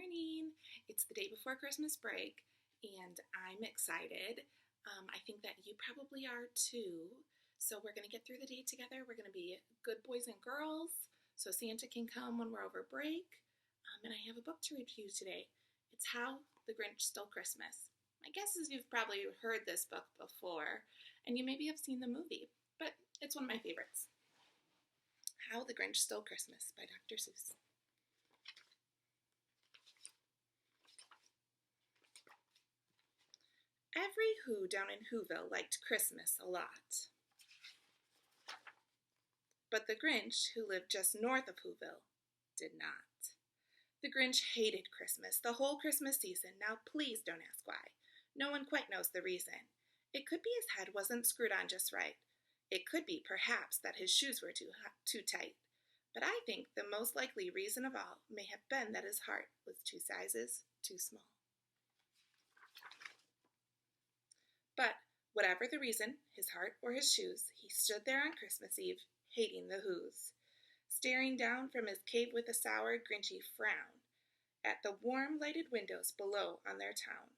morning. It's the day before Christmas break, and I'm excited. I think that you probably are too. So, we're going to get through the day together. We're going to be good boys and girls so Santa can come when we're over break. And I have a book to read to you today. It's How the Grinch Stole Christmas. My guess is you've probably heard this book before, and you maybe have seen the movie, but it's one of my favorites. How the Grinch Stole Christmas by Dr. Seuss. Every Who down in Whoville liked Christmas a lot. But the Grinch, who lived just north of Whoville, did not. The Grinch hated Christmas the whole Christmas season. Now please don't ask why. No one quite knows the reason. It could be his head wasn't screwed on just right. It could be, perhaps, that his shoes were too tight. But I think the most likely reason of all may have been that his heart was 2 sizes too small. But whatever the reason, his heart or his shoes, he stood there on Christmas Eve, hating the Whos, staring down from his cave with a sour, grinchy frown at the warm, lighted windows below on their town.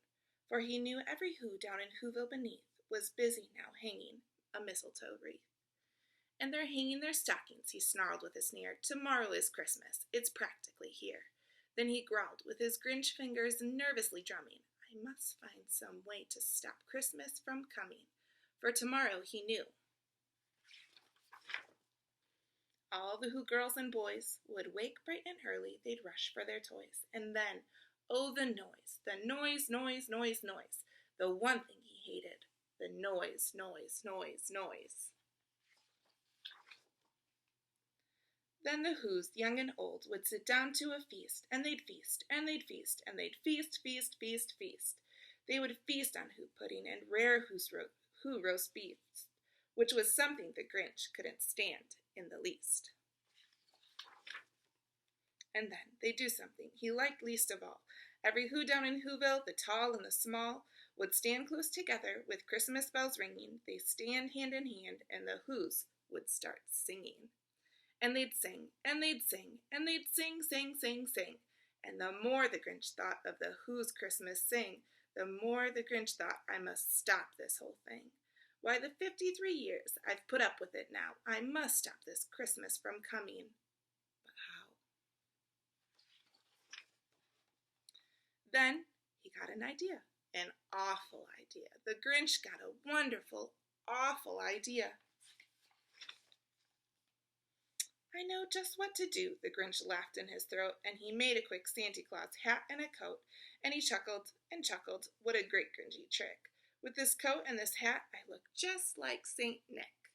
For he knew every Who down in Whoville beneath was busy now hanging a mistletoe wreath. And they're hanging their stockings, he snarled with a sneer. Tomorrow is Christmas, it's practically here. Then he growled, with his Grinch fingers nervously drumming, I must find some way to stop Christmas from coming, for tomorrow he knew. All the Who girls and boys would wake bright and early, they'd rush for their toys, and then, oh the noise, noise. The one thing he hated, the noise. Then the Whos, young and old, would sit down to a feast, and they'd feast, and they'd feast, and they'd feast. They would feast on Who pudding and rare Who roast beef, which was something the Grinch couldn't stand in the least. And then they'd do something he liked least of all. Every Who down in Whoville, the tall and the small, would stand close together with Christmas bells ringing. They'd stand hand in hand, and the Whos would start singing. And they'd sing, and they'd sing, and they'd sing. And the more the Grinch thought of the Who's Christmas sing, the more the Grinch thought, I must stop this whole thing. Why, the 53 years I've put up with it now, I must stop this Christmas from coming. But how? Then he got an idea, an awful idea. The Grinch got a wonderful, awful idea. I know just what to do, the Grinch laughed in his throat, and he made a quick Santa Claus hat and a coat, and he chuckled and chuckled. What a great Grinchy trick. With this coat and this hat, I look just like St. Nick.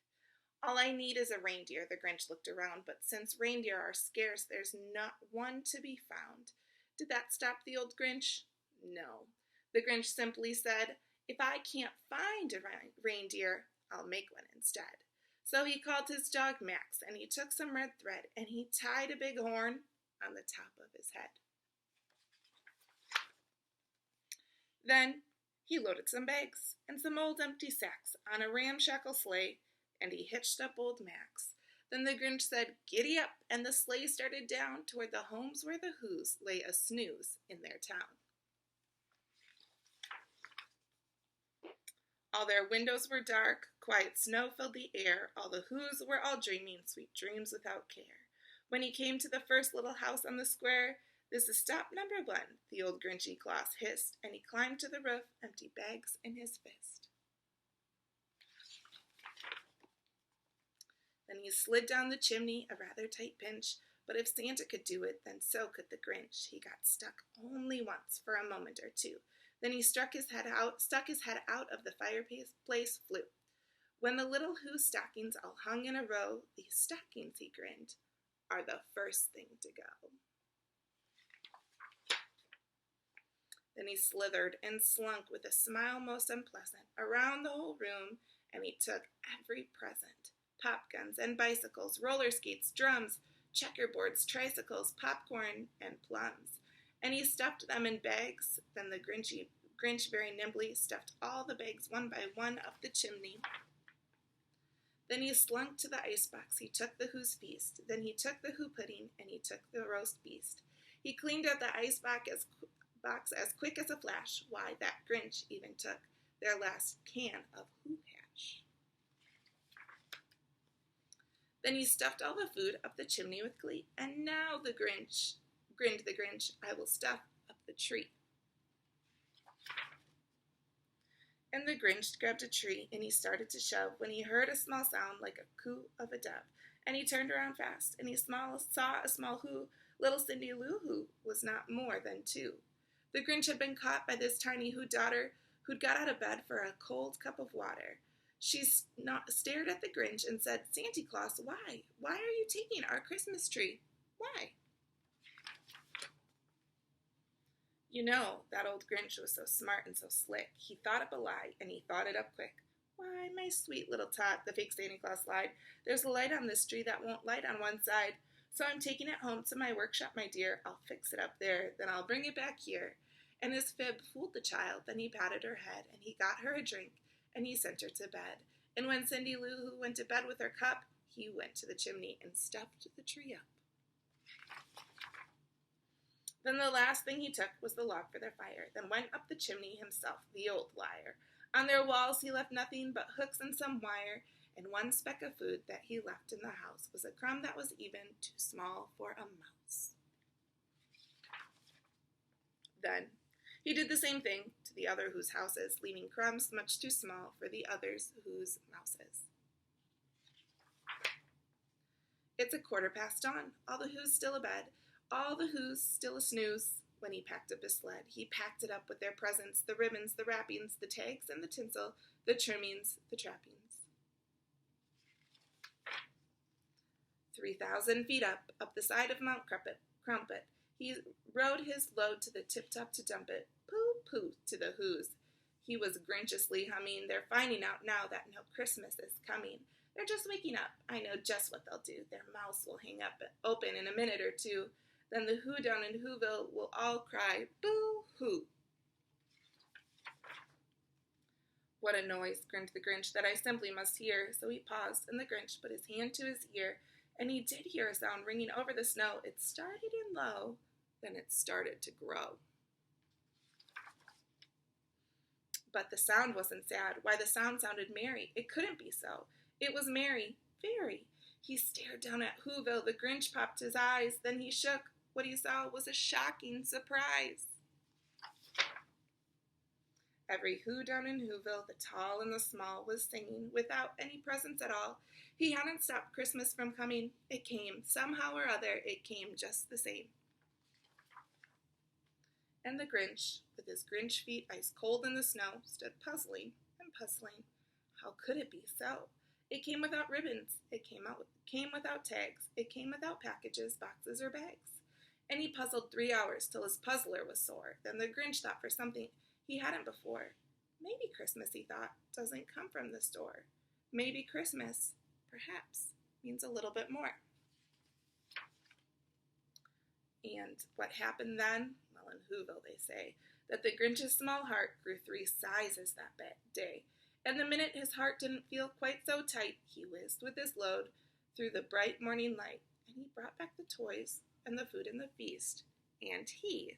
All I need is a reindeer, the Grinch looked around, but since reindeer are scarce, there's not one to be found. Did that stop the old Grinch? No. The Grinch simply said, if I can't find a reindeer, I'll make one instead. So he called his dog Max, and he took some red thread, and he tied a big horn on the top of his head. Then he loaded some bags and some old empty sacks on a ramshackle sleigh, and he hitched up old Max. Then the Grinch said, giddy up, and the sleigh started down toward the homes where the Whos lay a snooze in their town. All their windows were dark, quiet snow filled the air, all the Whos were all dreaming sweet dreams without care. When he came to the first little house on the square, this is stop number 1, the old Grinchy Claus hissed, and he climbed to the roof, empty bags in his fist. Then he slid down the chimney, a rather tight pinch, but if Santa could do it, then so could the Grinch. He got stuck only once for a moment or two. Then he stuck his head out of the fireplace flue. When the little Who stockings all hung in a row, these stockings, he grinned, are the first thing to go. Then he slithered and slunk with a smile most unpleasant around the whole room, and he took every present, pop guns and bicycles, roller skates, drums, checkerboards, tricycles, popcorn, and plums. And he stuffed them in bags. Then the Grinch very nimbly stuffed all the bags one by one up the chimney. Then he slunk to the icebox. He took the Who's feast. Then he took the Who pudding, and he took the roast beast. He cleaned out the ice box as quick as a flash. Why, that Grinch even took their last can of Who Hash. Then he stuffed all the food up the chimney with glee. And now grinned the Grinch, I will stuff up the tree. And the Grinch grabbed a tree and he started to shove when he heard a small sound like a coo of a dove. And he turned around fast and he saw a small who. Little Cindy Lou Who was not more than 2. The Grinch had been caught by this tiny Who daughter who'd got out of bed for a cold cup of water. She stared at the Grinch and said, Santa Claus, why? Why are you taking our Christmas tree? Why? You know, that old Grinch was so smart and so slick. He thought up a lie, and he thought it up quick. Why, my sweet little tot, the fake Santa Claus lied. There's a light on this tree that won't light on one side. So I'm taking it home to my workshop, my dear. I'll fix it up there, then I'll bring it back here. And his fib fooled the child. Then he patted her head, and he got her a drink, and he sent her to bed. And when Cindy Lou Who went to bed with her cup, he went to the chimney and stuffed the tree up. Then the last thing he took was the log for their fire, then went up the chimney himself, the old liar. On their walls he left nothing but hooks and some wire, and one speck of food that he left in the house was a crumb that was even too small for a mouse. Then he did the same thing to the other Whose houses, leaving crumbs much too small for the others Whose mouses. It's 1/4 dawn, all the Whos still abed, all the Whos still a snooze. When he packed up his sled, he packed it up with their presents, the ribbons, the wrappings, the tags and the tinsel, the trimmings, the trappings. 3,000 feet up the side of Mount Crumpet, he rode his load to the tip-top to dump it. Pooh, to the Whos. He was grinchiously humming. They're finding out now that no Christmas is coming. They're just waking up. I know just what they'll do. Their mouths will hang up open in a minute or two. Then the Who down in Whoville will all cry, boo-hoo. What a noise, grinned the Grinch, that I simply must hear. So he paused, and the Grinch put his hand to his ear, and he did hear a sound ringing over the snow. It started in low, then it started to grow. But the sound wasn't sad. Why, the sound sounded merry. It couldn't be so. It was merry, very. He stared down at Whoville. The Grinch popped his eyes. Then he shook. What he saw was a shocking surprise. Every Who down in Whoville, the tall and the small, was singing without any presents at all. He hadn't stopped Christmas from coming. It came. Somehow or other, it came just the same. And the Grinch, with his Grinch feet ice cold in the snow, stood puzzling and puzzling. How could it be so? It came without ribbons. It came without tags. It came without packages, boxes, or bags. And he puzzled 3 hours till his puzzler was sore. Then the Grinch thought for something he hadn't before. Maybe Christmas, he thought, doesn't come from the store. Maybe Christmas, perhaps, means a little bit more. And what happened then? Well, in Whoville, they say that the Grinch's small heart grew 3 sizes that day. And the minute his heart didn't feel quite so tight, he whizzed with his load through the bright morning light, and he brought back the toys and the food and the feast, and he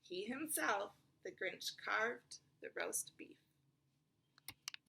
himself, the Grinch, carved the roast beef.